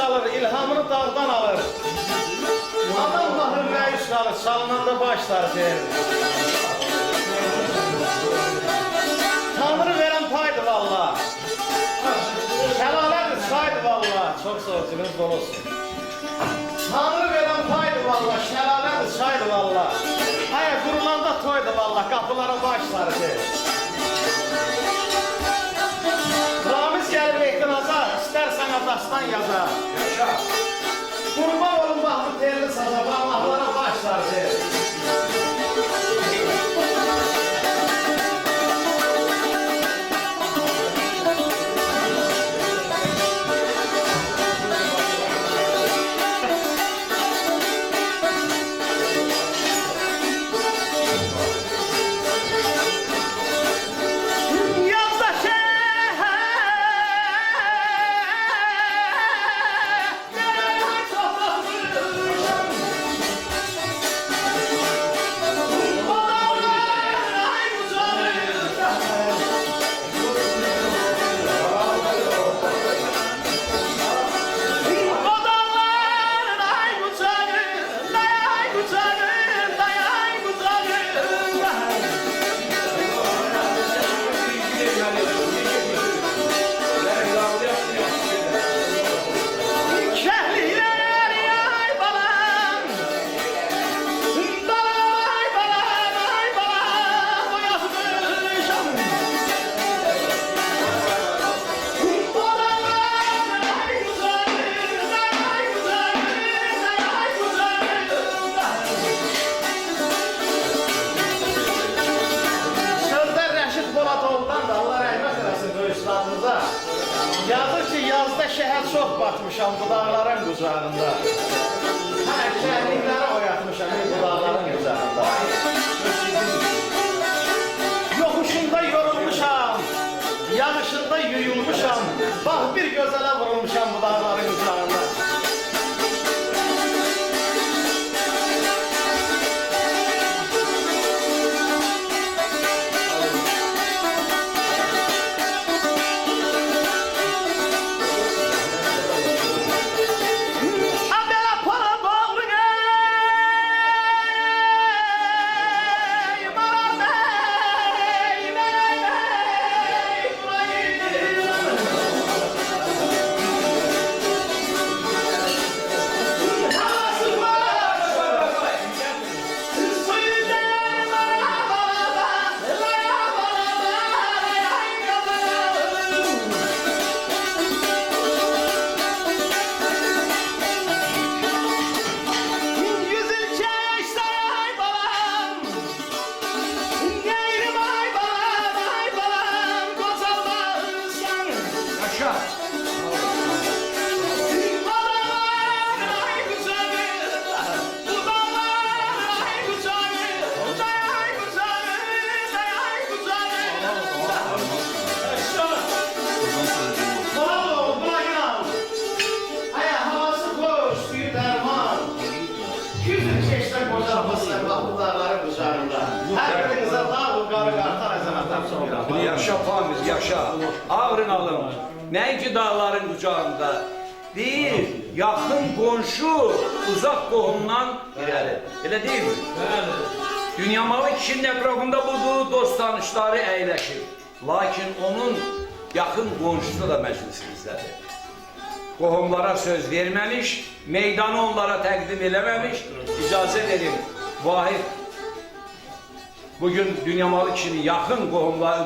qalır, ilhamını dağdan alır. Adam mahır məyus qalır, çalınanda başlar deyir. Tanrı verən paydır valla. Şəlalədir, çaydır valla. Çox sağ olsunuz, bol olsun. Tanrı verən paydır valla, şəlalədir, çaydır valla. Həyə, qurulanda toydur valla, qapılara başlar deyir. Ramiz gəlir ehtinaza, istərsən adastan yaza. Qurban olun baxdı telli saza, bağlaqlara başlar deyir. Yazır ki, yazda şəhər çox batmışam bu dağların qucağında. Şəhərlikləri oyatmışam bu dağların qucağında. Yoxuşunda yorulmuşam, yağışında yuyulmuşam. Bax, bir gözələ vurulmuşam bu dağların qucağında. Yaşa Pamir, yaşa. Ağrın alın. Nəinki dağların qucağında. Deyil, yaxın qonşu, uzaq qohumdan irəli. Elə deyil mi? Bəli. Dünyamalı kişinin ətrafında budur, dost tanışları əyləşir. Lakin onun yaxın qonşusu da məclisimizdədir. Qohumlara söz verməmiş, meydanı onlara təqdim eləməmiş, icazə verin. Vahid, bugün Dünyamalı kişinin yaxın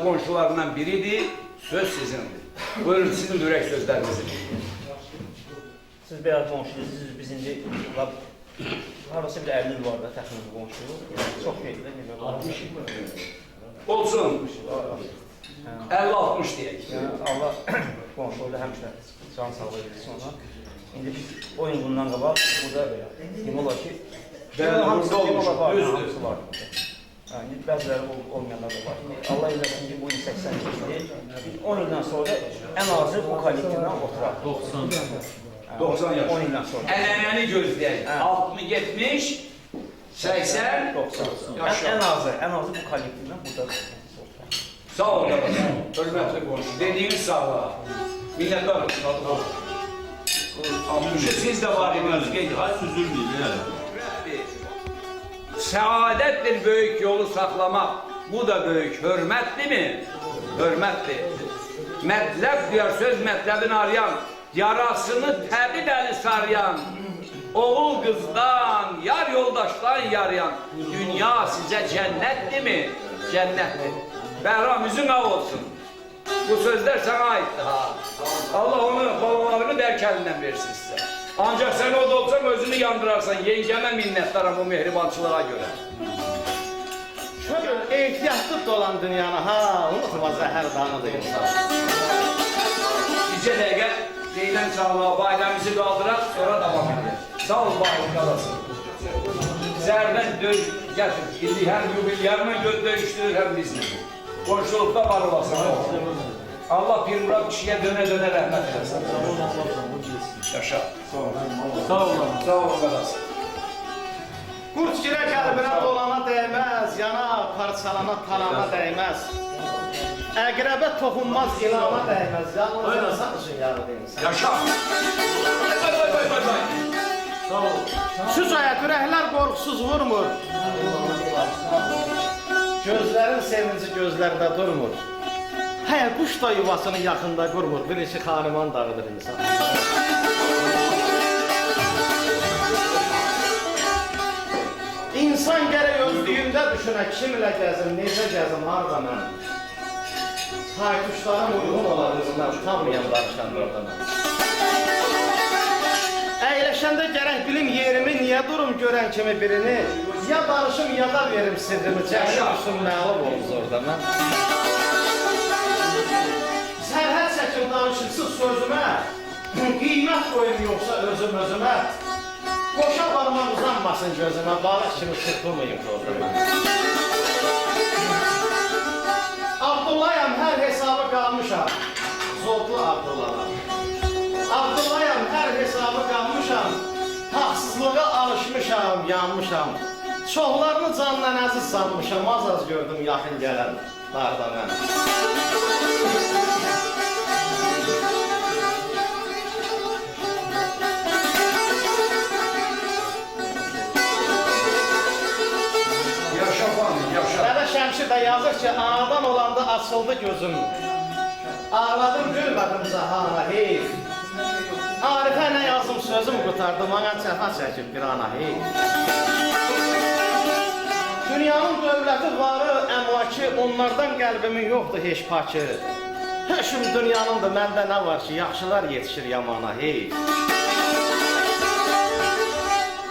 qonşularından biridir, söz sizindir. Buyurun, sizin ürək sözlərinizi. Siz bəyaz qonşuyuz, siz bizim harası bir 50 il var da təxminən qonşu. Çox deyil. Olsun. 50-60 deyək. Allah qonşuyla həmişə can sağlığı edir sonra. İndi biz 10 il bundan qabaq burada demək olar ki, hamısı var. Yəni, bəziləri olmayanlar da var. Allah eləsin ki, bu il 88-dir. 10 ildən sonra ən azı bu kollektivdən oturaq. 90 yaş. 10 ildən sonra. Ənənəni gözləyək. 60-70, 80, 90. Ən azı bu kollektivdən burada oturaq. Sağ ol, hörmətli qonşu. Dediyiniz sağlığa. Minnətdarım. Şu siz de var idiniz. Səadətdir böyük yolu saxlamaq. Bu da böyük hörmətli mi? Hörmətli. Mətləb duyar söz mətləbini arayan, yarasını təbi-dəli sarayan, oğul qızdan, yar yoldaşdan yarayan, dünya sizə cənnətdir mi? Cənnətdir. Bəhram üzün ağ olsun. Bu sözlər sənə aiddir ha. Allah onu balalarını dərk əlindən versin sizə. Ancaq sən o da olsan özünü yandırarsan, yengəmə minnətdaram bu mehribançılığa görə. Şöyle ehtiyatlı dolan dünyanı ha, unutma zəhər danıdır insan. İcə dəqiqə deyilən çağlığa bayramımızı qaldıraq, sonra davam edir. Sağ ol bayram qalasın. Zərdən döy, gətir. İndi həm yubilyarla döyüşdürür, həm bizlə. Qonşuluqda var olasın. Allah bir Murad kişiyə dönə-dönə rəhmət eləsin. Yaşa. Sağ ol. Sağ ol qalasın. Qurç girə qəlbinə dolana dəyməz, yana parçalana talana dəyməz. Əqrəbə toxunmaz ilana dəyməz, yalnız insan üçün yaradı insan. Yaşa. Sağ ol. Süz ayət, ürəklər qorxusuz vurmur. Gözlərin sevinci gözlərdə durmur. Həyə, quş da yuvasını yaxında qurmur, birisi xaniman dağıdır insan. İnsan gərək özlüyündə düşünə, kimlə gəzim, necə gəzim, harada mən. Taykuşların uyğun olan hızından utanmayan danışan orada mən. Əyləşəndə gərək bilim yerimi, niyə durum görən kimi birini, ya danışım, ya da verim sirrimi, cəhli üstün məlum oluz orada mən. Sərhəd çəkim danışıqsız sözümə, qiymət qoyum yoxsa özüm özümə, qoşa barmaq uzanmasın gözümə, balıq kimi çırpılmayım orada mən. Abdullayam, hər hesabı qalmışam, Zodlu Abdullalar. Abdullayam, hər hesabı qalmışam, haqsızlığa alışmışam, yanmışam. Çoxlarını canla əziz sanmışam, az gördüm yaxın gələn darda mən. Dədə Şəmşir də yazır ki, anadan olanda açıldı gözüm. Ağladım, gülmədim zahana, heyf. Arifə nə yazım sözüm qutardı, mənə cəfa çəkib bir ana, heyf. Dünyanın dövləti varı, əmlaki, onlardan qəlbimin yoxdur heç pakı. Höşüm dünyanındır, məndə nə var ki, yaxşılar yetişir yamana, heyf.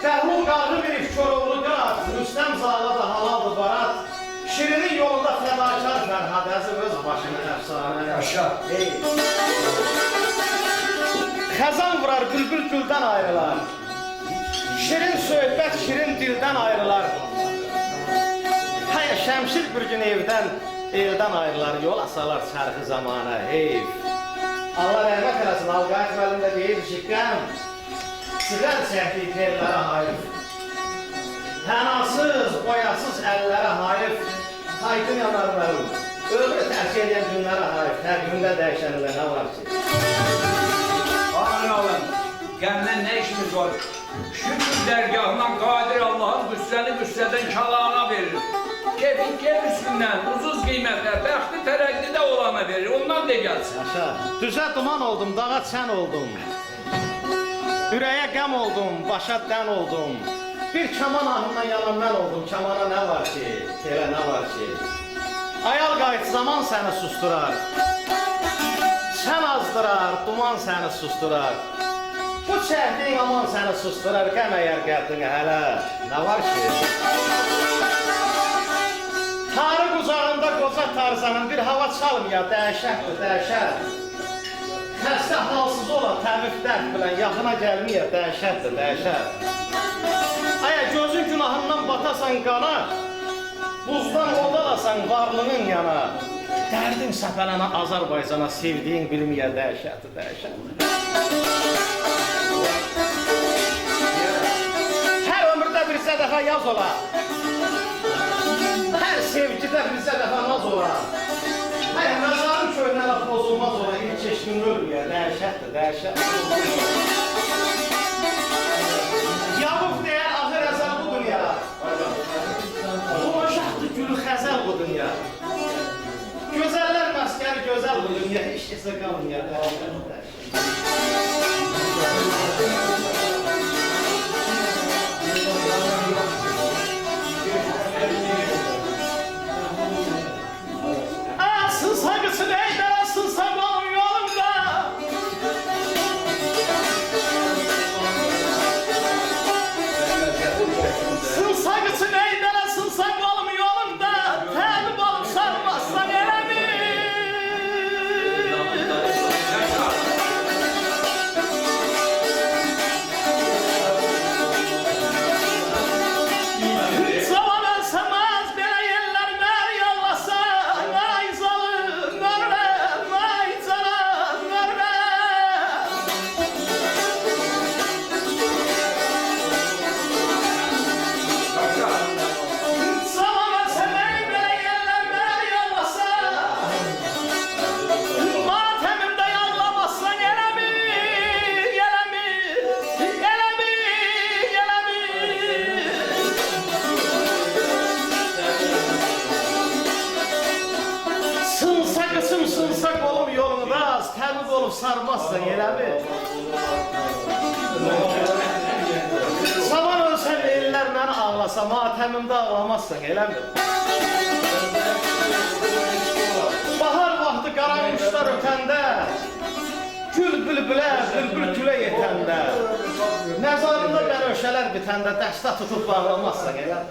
Dəhlul qarğı verib Koroğlu qat, Rüstəm Zalada halaldır barat. Şirinin yolunda fədakar Fərhadəzi öz başını əfsanə yaşa. Xəzan vurar, bülbül güldən ayrılar. Şirin söhbət, şirin dildən ayrılar. Həyə Şəmşir bir gün eldən ayrılar, yol asalar çərxi zamanə, heyf. Allah rəhmət eləsin, Alqayət müəllim də deyir ki, qəm, siqər çəkdiyi tellərə hayır. Hənasız, boyasız əllərə hayır. Haydın yanar mənim, ömrü tərk edən günlərə hayır. Təqvimdə dəyişənlə nə var ki? Amin alın, qəmdən nə işimiz var? Şükür dərgahından qadir Allahın qüssəni qüssədən kalana verir. Kefin kef üstündən, uzuz qiymətlə, bəxti tərəqqidə olana verir, ondan de gəlsin. Yaşa, düzə duman oldum, dağa çən oldum. Ürəyə qəm oldum, başa dən oldum. Bir kaman ahından yanan mən oldum, kamana nə var ki, telə nə var ki? Ayal qayıt zaman səni susturar. Sən azdırar, duman səni susturar. Bu çəkdiyin aman səni susturar, qəm əgər qəddinə hələ nə var ki? Tarı qucağında qoca tarzanın bir hava çalmaya dəhşətdir, dəhşət. Xəstə halsız olan təmif dərd bilən yaxına gəlməyə dəhşətdir, dəhşət. Əgər gözün günahından batasan qana, buzdan odalasan varlığın yana, dərdin səpələnə Azərbaycana sevdiyin bilməyə dəhşətdir, dəhşət. Hər ömürdə bir zədəfə yaz ola, hər sevgidə bir zədəfə naz ola, hər məzarın köynələ pozulmaz ola, ilk eşkin ölməyə dəhşətdir, dəhşət. dünya. Güzeller məskəni gözəl bu dünya. Heç kəsə qalmıyor. Sınsa qısı neydən, sınsa qolum yolumda. Sınsa qısı neydən, sınsa qolum yolumda. Təbi balım sarmazsan elə mi? Zaman ölsəməz belə yerlər mər yollasa. Ay zalım mərvəm, ay canım mərvəm. Zaman ölsəməz belə yerlər mər yollasa. Matəmimdə yağlamazsan elə mi? Elə mi? Elə mi? Elə mi? Sınsa qısım, sınsa qolum yolunda, təbi olub sarmazsan elə mi? Saman ölsən ellər məni ağlasa, matəmimdə ağlamazsan elə mi? Bahar vaxtı qaranquşlar ötəndə, gül bülbülə, bülbül gülə yetəndə, nəzarında bənövşələr bitəndə, dəstə tutub bağlamazsan elə mi?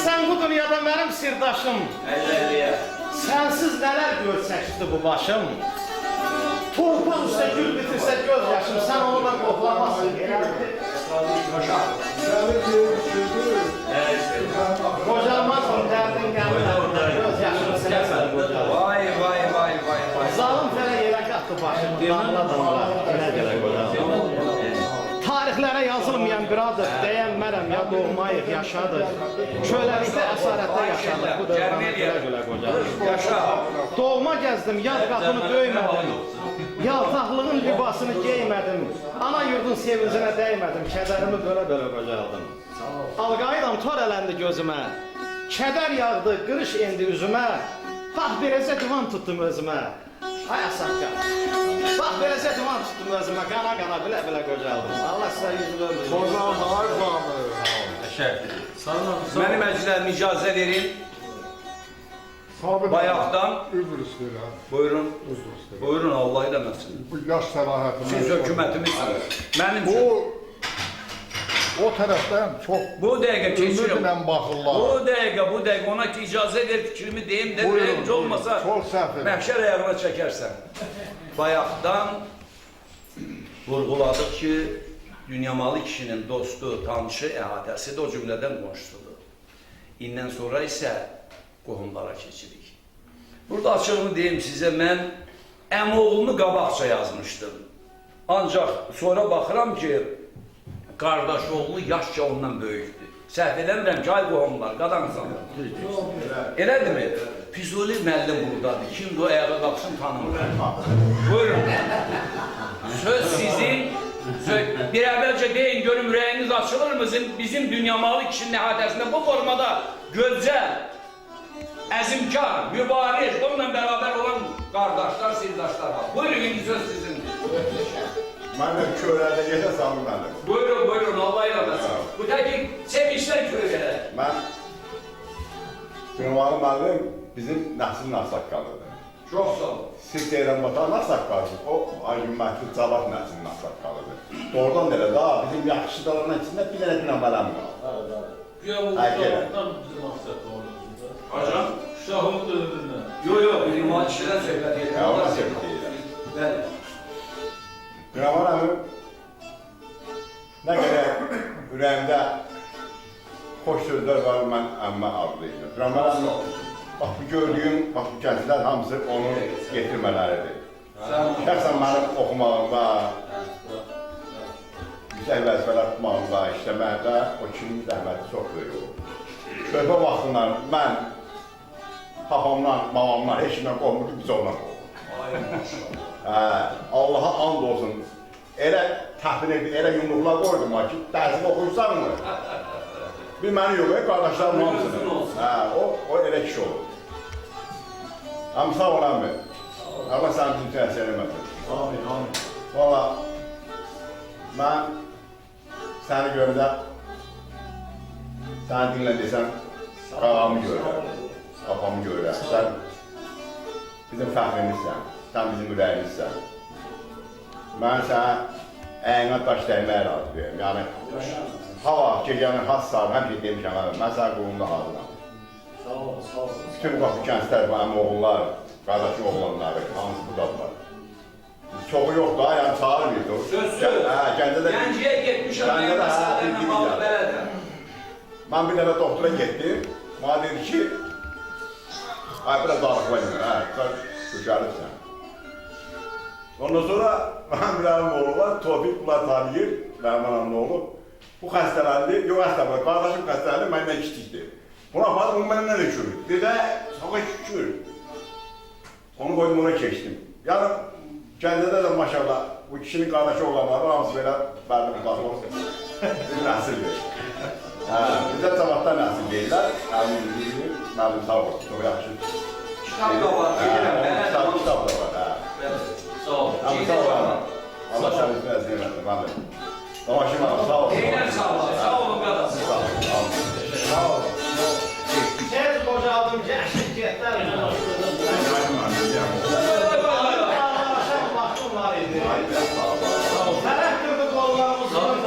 Sən bu dünyada mənim sirdaşım, sənsiz nələr görsəkdi bu başım. Torpaq üstə gül bitirsə göz yaşım, sən onunla qoxlamazsın. Qocalmazsın dərdin qəmlərində, göz yaşım sinəsən qocal. Vay vay vay vay vay. Zalım fələ yerə qatdı başımı, damla damla, nə gələ qocal. Tarixlərə yazılmayan bir adır, deyənmərəm ya doğmayıq, yaşadır. Köləlikdə, əsarətdə yaşadır, bu dövrəni gülə-gülə qocal. Yaşa. Doğma gəzdim, yad qapını döymədim. Yaltaqlığın libasını geymədim. Ana yurdun sevincinə dəymədim, kədərimi bölə-bölə qocaldım. Alqaidam tor ələndi gözümə, kədər yağdı, qırış endi üzümə. Bax, beləcə divan tutdum özümə. Ay asaqqa, bax, beləcə divan tutdum özümə, qana-qana, bilə-bilə qocaldım. Allah sizə yüzünü ömrünü. Qozan var qanı. Mənim əzizlərim icazə verin. Sabit Bayaqdan. üzr istəyirəm. Buyurun. Üzr istəyirəm. Buyurun Allah eləməsin. Bu yaş səlahiyyətini. Siz hökumətimizsiniz. Mənim Bu üçün. o tərəfdən çox Bu dəqiqə keçirim. ümidlə baxırlar. Bu dəqiqə ona ki icazə ver fikrimi deyim də Buyurun, rəyic olmasa Çox səhv edin. məhşər ayağına çəkərsən. Bayaqdan vurğuladıq ki, Dünyamalı kişinin dostu, tanışı, əhatəsi də o cümlədən qonşusudur. İndən sonra isə qohumlara keçirik. Burada açığını deyim sizə, mən əmoğlunu qabaqca yazmışdım. Ancaq sonra baxıram ki, qardaş oğlu yaşca ondan böyükdür. Səhv eləmirəm ki, ay qohumlar, qadansanlar. Elədirmi? Füzuli müəllim buradadır. Kimdir o ayağa qalxsın tanımır. Buyurun. Söz sizin. Bir əvvəlcə deyin, görüm ürəyiniz açılır mı? Bizim Dünyamalı kişinin əhatəsində bu formada gözəl, əzimkar, mübariz, onunla beraber olan qardaşlar, sirdaşlar var. Buyurun, indi söz sizindir. Mən də köyrədə yedə salınmadım. Buyurun, buyurun, Allah eləməsin. Bu təki sevinçlər köyrədə. Mən Günvalı müəllim bizim nəslin saqqalıdır. Çox sağ olun. Siz deyirəm, vatan saqqalıdır, o argumentli Cavad nəslin saqqalıdır. Doğrudan elə, daha bizim yaxşıdaların içində bir dənə Günəmələm var. Hocam? Şahın dövründən. Yok yok, bizim hadisədən söhbət edir. Ona söhbət deyirəm. Bəli. Günəmələmin nə qədər ürəyimdə xoş sözlər var, mən əmmə adlayıram. Günəmələm, bax bu gördüyüm, bax bu gənclər hamısı onun getirmələridir. Şəxsən mənim oxumağımda, yüksək vəzifələr tutmağımda, işləməkdə o kimin zəhməti çox böyük olur. Şöbə vaxtından mən papamdan, mamamdan, heç kimdən qormur ki, biz ondan qormur. Allaha and olsun, elə təxmin edib, elə yumruqlar qoydum ki, dərsini oxuyursan mı? Bir məni yox, qardaşlarım hamısını. Hə, o elə kişi olur. Amma sağ ol əmmi. Allah sənin üçün təhsil eləməsin. Amin, amin. Valla, mən səni görəndə, səni dinlə desəm, qağamı görürəm, qafamı görürəm. Sən bizim fəxrimizsən, sən bizim ürəyimizsən. Mən sənə əyinə daş dəyməyə razı verim. Yəni, hava, gecənin hasarı, həmişə demişəm, mən sənə qulunda hazıram. Sağ ol, sağ ol. Bütün qapı kənslər, mənim oğullar, qardaşım oğlanları, hamısı buradadılar. Çoxu yoxdur, yəni çağırmıyordu. Söz. Gənciyə getmişəm, məsələlərlə bağlı belədir. Mən bir dəfə doktora getdim, bana dedi ki, ay biraz darıqla yürü, köşəribsən. Ondan sonra mənim bir əlim oğlu var, Topik bunlar tanıyır, mənim anamın oğlu. Bu xəstələndi, yox xəstələndi, qardaşım xəstələndi, mənimlə işləyirdi. Buna apardım, onu mənimlə də şükür. Dedə, sana şükür. Onu qoydum, ona keçdim. Yəni, Gəncədə də maşallah, bu kişinin qardaşı oğlanları, hamısı belə bərdə müqatı olsun. Bir nəsil verir. Bizə cavabdan nəsil deyirlər, mənim sağ olsun, çox yaxşı. Kitab da var, Kitab da var, hə. Sağ ol. Sağ ol, Allah səni üzünə əzim eləsin, mən də. Damaşım hanım, sağ olun. Eynən sağ olun, sağ olun qadası. Sağ olun. Tez qocaldım, gəşib getlər. Baxım var idi. Tərəf qırdı qollarımızın.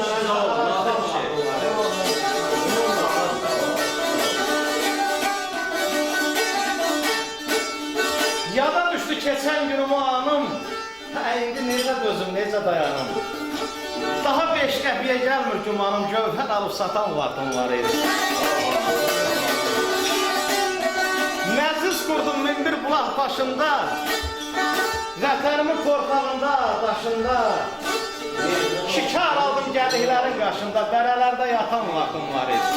Yada düşdü keçən günüm anım. İndi necə dözüm, necə dayanım. Daha 5 qəpiyə gəlmir gümanım, gövhər alıb satan vaxtım var idi. Məclis qurdum min bir bulaq başında, vətənimin torpağında, daşında. Şikar aldım gəliklərin qaşında, bərələrdə yatan vaxtım var idi.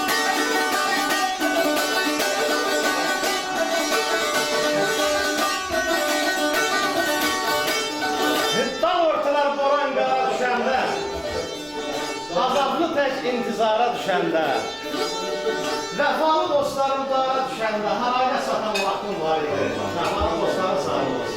Dağ ortalar boran qara düşəndə, azablı tək intizara düşəndə, vəfalı dostlarım dara düşəndə, haraya satan vaxtım var idi. Vəfalı dostlarım sağ olsun.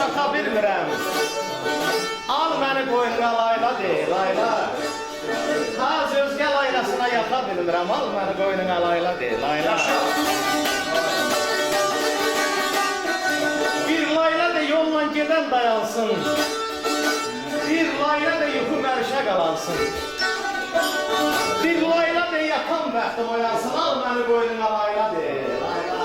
Çata bilmirəm. Al məni qoyunğa layla de, layla. Taz özgə laylasına yata bilmirəm. Al məni qoyunğa layla de, layla. Bir layla de yolla gedən dayansın. Bir layla de yuxu mərişə qalansın. Bir layla de yatan bəxtim oyansın. Al məni qoyunğa layla de, layla.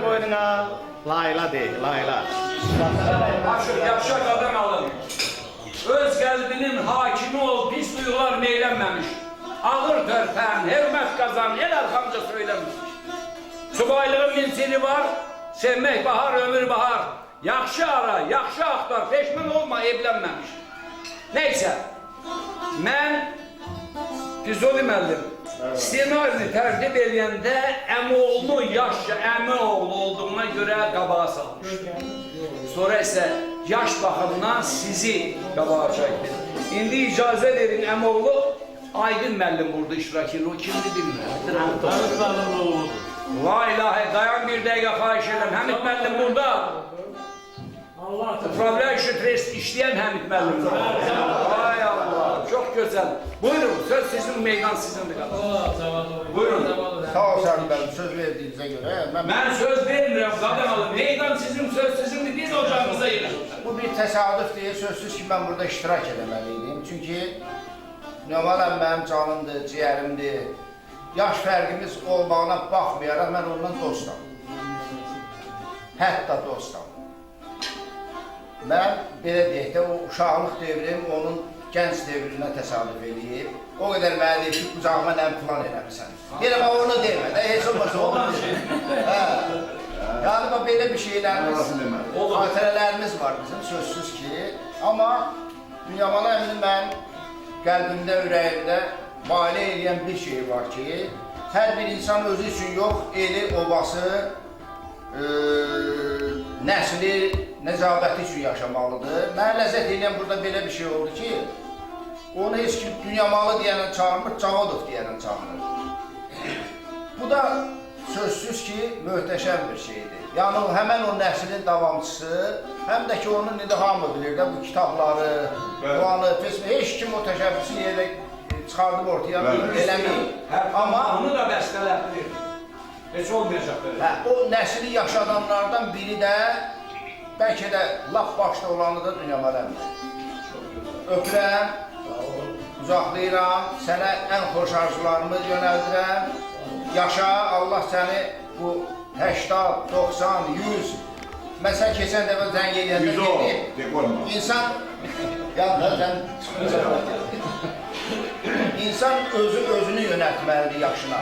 boynuna. Layla de, layla. Aşıq, yaşa qadın alın. Öz qəlbinin hakimi ol, pis duyğular meylənməmiş. Ağır törpən, hörmət qazan, el arxamca söyləmiş. Subaylığın min siri var, sevmək bahar, ömür bahar. Yaxşı ara, yaxşı axtar, peşman olma, evlənməmiş. Neysə, mən Füzuli müəllim ssenarini tərtib eləyəndə əmioğlu yaşca əmioğlu olduğuna görə qabağa salmışdım. Sonra isə yaş baxımından sizi qabağa çəkdim. İndi icazə verin əmioğlu Aydın müəllim burada iştirak edir, o kimdir bilmirəm. La ilahe, dayan bir dəqiqə xahiş edirəm, Həmid müəllim burada. Upravляющий trest işleyen Həmid müəllim. Ay Allah, çok güzel. Buyurun, söz sizin, meydan sizindir. Buyurun. Sağ ol Səlim bəy, söz verdiyinizə görə. Ben söz vermirəm, qadın alın. Meydan sizin, söz sizindir, biz ocağımıza girelim. Bu bir təsadüf deyil, sözsüz ki, mən burada iştirak eləməliydim. Çünki Növaləm mənim canımdır, ciyərimdir. Yaş fərqimiz olmağına baxmayaraq mən ondan dostam. Hətta dostam. Mən belə deyək də, o uşaqlıq devrim onun gənc devrinə təsadüf edib. O qədər mənə deyib ki, qucağıma nəm plan eləmirsən. Deyirəm, onu demə də, heç olmasa onu demə. Yəni, belə bir şeylərimiz, xatirələrimiz var bizim, sözsüz ki. Amma Dünyaman əminin mən qəlbimdə, ürəyimdə mali edən bir şey var ki, hər bir insan özü üçün yox, eli, obası, nəsli, nəcabəti üçün yaşamalıdır. Mənə ləzzət edən burada belə bir şey oldu ki, onu heç kim Dünyamalı deyənə çağırmır, Cavadov deyənə çağırır. Bu da sözsüz ki, möhtəşəm bir şeydir. Yəni, həmən o nəslin davamçısı, həm də ki, onun indi hamı bilir də, bu kitabları, Quranı, heç kim o təşəbbüsü yerə çıxardıb ortaya eləməyib. Amma onu da bəstələdir. Heç olmayacaq belə. O nəsli yaşadanlardan biri də, bəlkə də laf başda olanı da Dünyaman əmdir. Öpürəm, uzaqlayıram, sənə ən xoş arzularımı yönəldirəm. Yaşa, Allah səni bu 80, 90, 100, məsələn keçən dəfə zəng edəndə dedi, insan, insan özünü yönətməlidir yaşına.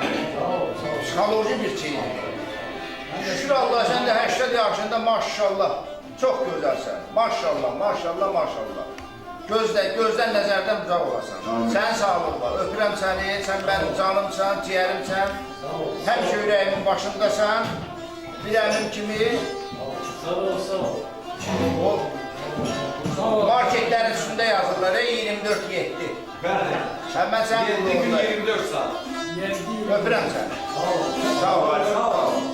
Psixoloji bir şeydir. Şükür Allah, sən də 80 yaşında maşallah, çox gözəlsən. Maşallah, maşallah, maşallah. Gözdən nəzərdən uzaq olasan. Sən sağlıq var, öpürəm səni, sən mənim canımsan, ciyərimsən. Həmişə ürəyimin başındasan. Bir əmin kimi o marketlərin üstündə yazırlar, 24-7. Mən sən 7 gün 24 saat. öpürəm səni. Sağ ol.